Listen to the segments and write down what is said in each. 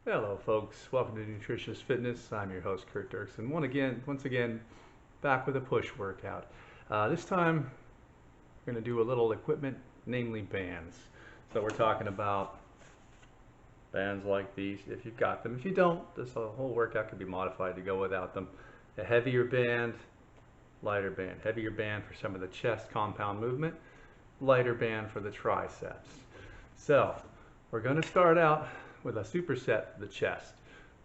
Hello, folks. Welcome to Nutritious Fitness. I'm your host, Kurt Dirksen. Once again, back with a push workout. This time, we're going to do a little equipment, namely bands. So we're talking about bands like these, if you've got them. If you don't, this whole workout can be modified to go without them. A heavier band, lighter band. Heavier band for some of the chest compound movement, lighter band for the triceps. So we're going to start out with a superset for the chest.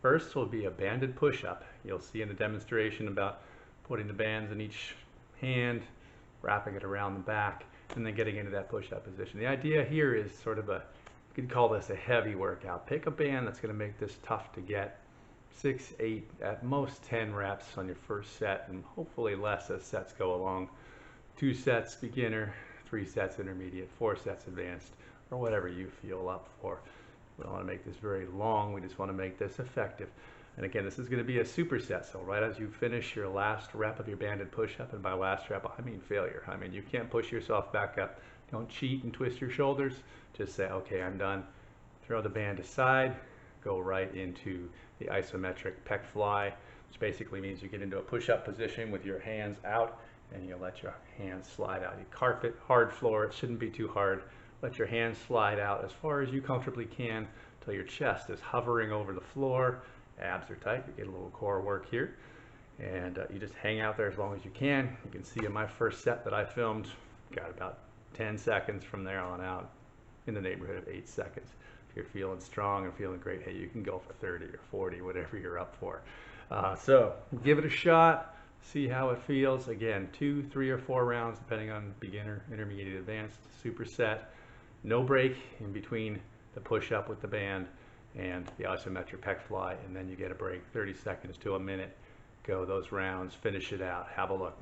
First will be a banded push-up. You'll see in the demonstration about putting the bands in each hand, wrapping it around the back, and then getting into that push-up position. The idea here is sort of you could call this a heavy workout. Pick a band that's going to make this tough to get. 6, 8, at most 10 reps on your first set, and hopefully less as sets go along. 2 sets beginner, 3 sets intermediate, 4 sets advanced, or whatever you feel up for. We don't want to make this very long, we just want to make this effective. And again, this is going to be a superset, so right as you finish your last rep of your banded push-up, and by last rep, I mean failure. I mean, you can't push yourself back up. Don't cheat and twist your shoulders. Just say, okay, I'm done. Throw the band aside, go right into the isometric pec fly, which basically means you get into a push-up position with your hands out, and you let your hands slide out. You carpet, hard floor, it shouldn't be too hard. Let your hands slide out as far as you comfortably can until your chest is hovering over the floor. Abs are tight, you get a little core work here. And you just hang out there as long as you can. You can see in my first set that I filmed, got about 10 seconds from there on out, in the neighborhood of 8 seconds. If you're feeling strong and feeling great, hey, you can go for 30 or 40, whatever you're up for. So give it a shot, see how it feels. Again, 2, 3, or 4 rounds, depending on beginner, intermediate, advanced, superset. No break in between the push-up with the band and the isometric pec fly, and then you get a break, 30 seconds to a minute. Go those rounds, finish it out, have a look.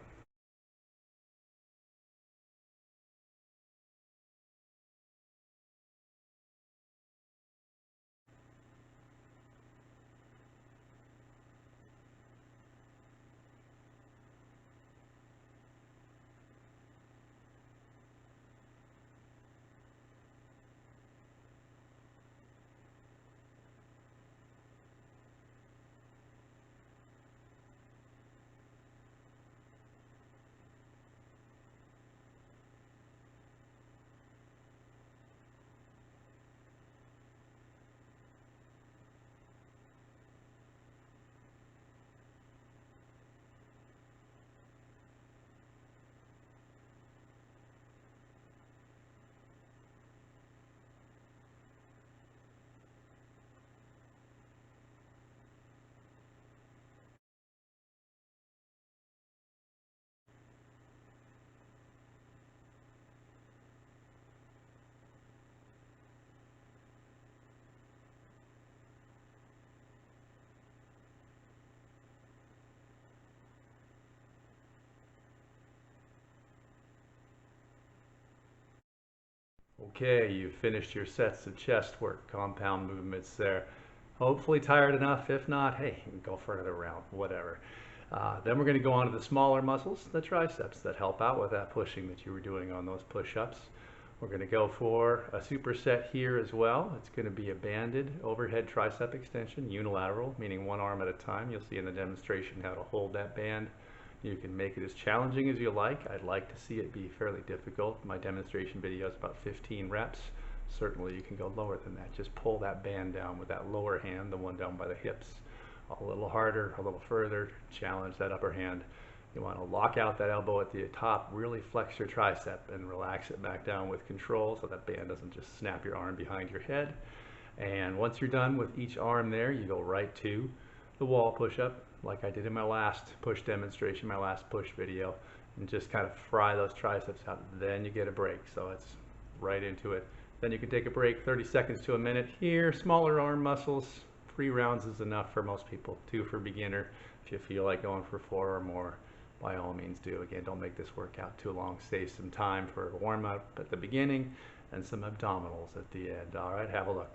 Okay, you've finished your sets of chest work, compound movements there. Hopefully tired enough. If not, hey, you can go for another round, whatever. Then we're going to go on to the smaller muscles, the triceps, that help out with that pushing that you were doing on those push-ups. We're going to go for a superset here as well. It's going to be a banded overhead tricep extension, unilateral, meaning one arm at a time. You'll see in the demonstration how to hold that band. You can make it as challenging as you like. I'd like to see it be fairly difficult. My demonstration video is about 15 reps. Certainly you can go lower than that. Just pull that band down with that lower hand, the one down by the hips. A little harder, a little further, challenge that upper hand. You want to lock out that elbow at the top, really flex your tricep and relax it back down with control so that band doesn't just snap your arm behind your head. And once you're done with each arm there, you go right to the wall push-up, like I did in my last push demonstration, my last push video, and just kind of fry those triceps out. Then you get a break, so it's right into it. Then you can take a break, 30 seconds to a minute. Here, smaller arm muscles, 3 rounds is enough for most people, 2 for beginner. If you feel like going for 4 or more, by all means do. Again, don't make this workout too long. Save some time for a warm-up at the beginning and some abdominals at the end. All right, have a look.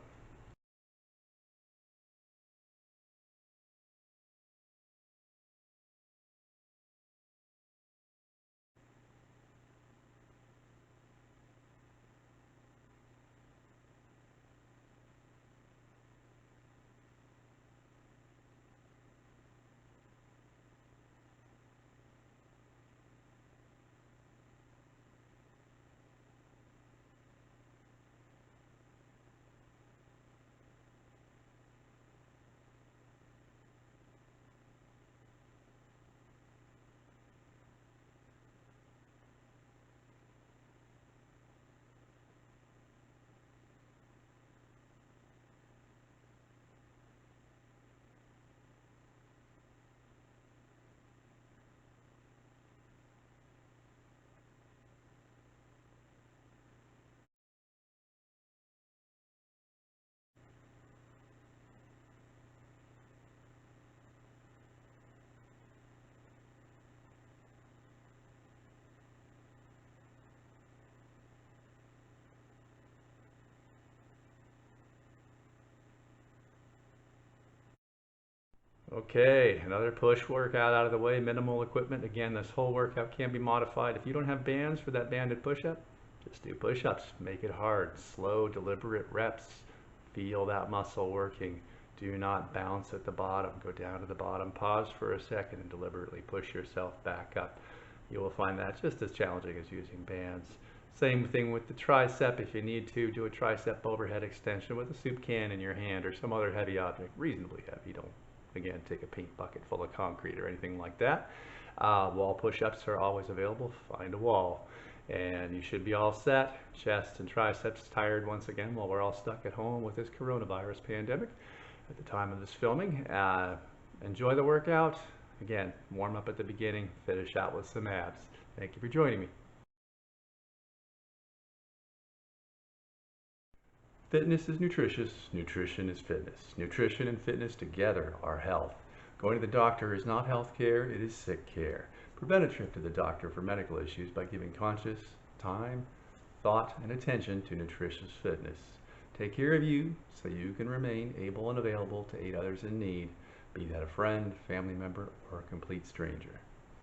Okay, another push workout out of the way, minimal equipment. Again, this whole workout can be modified. If you don't have bands for that banded push-up, just do push-ups. Make it hard, slow, deliberate reps. Feel that muscle working. Do not bounce at the bottom. Go down to the bottom, pause for a second, and deliberately push yourself back up. You will find that just as challenging as using bands. Same thing with the tricep. If you need to, do a tricep overhead extension with a soup can in your hand or some other heavy object, reasonably heavy. Don't, again, take a paint bucket full of concrete or anything like that. Wall push-ups are always available. Find a wall. And you should be all set. Chest and triceps tired once again while we're all stuck at home with this coronavirus pandemic at the time of this filming. Enjoy the workout. Again, warm up at the beginning, finish out with some abs. Thank you for joining me. Fitness is nutritious, nutrition is fitness. Nutrition and fitness together are health. Going to the doctor is not health care, it is sick care. Prevent a trip to the doctor for medical issues by giving conscious time, thought, and attention to nutritious fitness. Take care of you so you can remain able and available to aid others in need, be that a friend, family member, or a complete stranger.